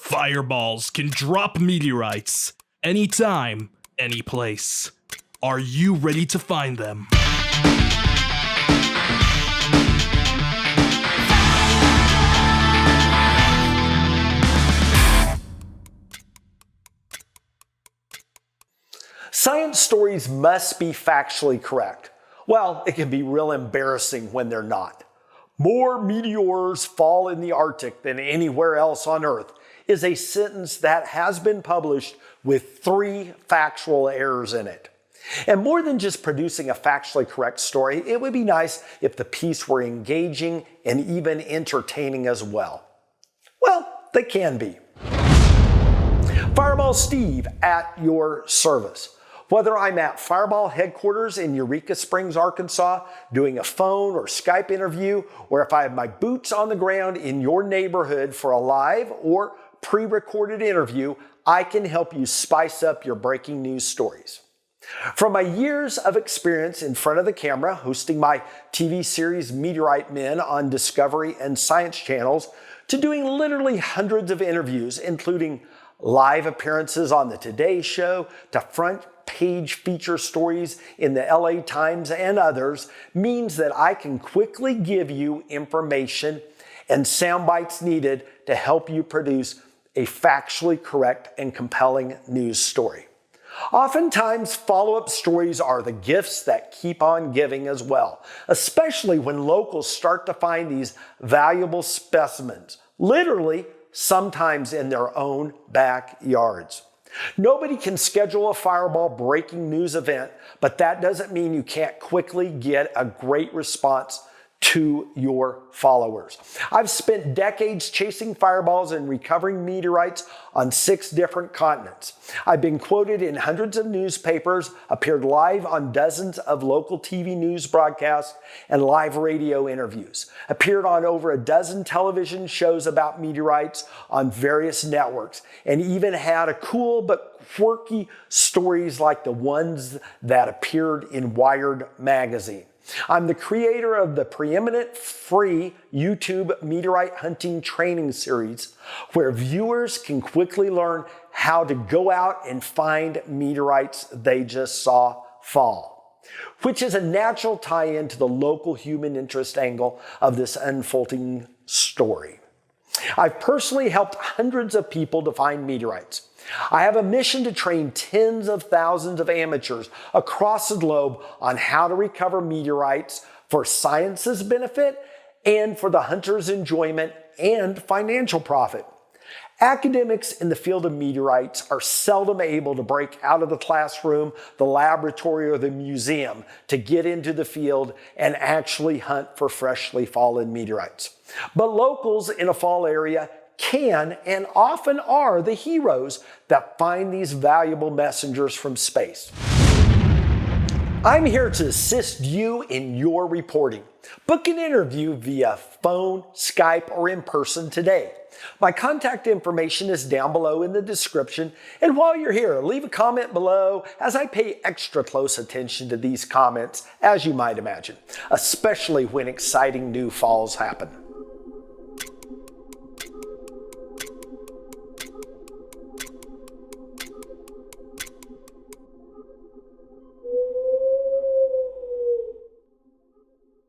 Fireballs can drop meteorites anytime, any place. Are you ready to find them? Science stories must be factually correct. Well, it can be real embarrassing when they're not. More meteors fall in the Arctic than anywhere else on Earth is a sentence that has been published with 3 factual errors in it. And more than just producing a factually correct story, it would be nice if the piece were engaging and even entertaining as well. Well, they can be. Fireball Steve at your service. Whether I'm at Fireball headquarters in Eureka Springs, Arkansas, doing a phone or Skype interview, or if I have my boots on the ground in your neighborhood for a live or pre-recorded interview, I can help you spice up your breaking news stories. From my years of experience in front of the camera, hosting my TV series Meteorite Men on Discovery and Science channels, to doing literally hundreds of interviews, including live appearances on the Today Show, to front page feature stories in the LA Times and others, means that I can quickly give you information and sound bites needed to help you produce a factually correct and compelling news story. Oftentimes, follow-up stories are the gifts that keep on giving as well, especially when locals start to find these valuable specimens, literally sometimes in their own backyards. Nobody can schedule a Fireball breaking news event, but that doesn't mean you can't quickly get a great response to your followers. I've spent decades chasing fireballs and recovering meteorites on 6 different continents. I've been quoted in hundreds of newspapers, appeared live on dozens of local TV news broadcasts and live radio interviews, appeared on over a dozen television shows about meteorites on various networks, and even had a cool but quirky stories like the ones that appeared in Wired magazine. I'm the creator of the preeminent free YouTube meteorite hunting training series, where viewers can quickly learn how to go out and find meteorites they just saw fall, which is a natural tie-in to the local human interest angle of this unfolding story. I've personally helped hundreds of people to find meteorites. I have a mission to train tens of thousands of amateurs across the globe on how to recover meteorites for science's benefit and for the hunter's enjoyment and financial profit. Academics in the field of meteorites are seldom able to break out of the classroom, the laboratory, or the museum to get into the field and actually hunt for freshly fallen meteorites. But locals in a fall area can and often are the heroes that find these valuable messengers from space. I'm here to assist you in your reporting. Book an interview via phone, Skype, or in person today. My contact information is down below in the description, and while you're here, leave a comment below as I pay extra close attention to these comments, as you might imagine, especially when exciting new falls happen.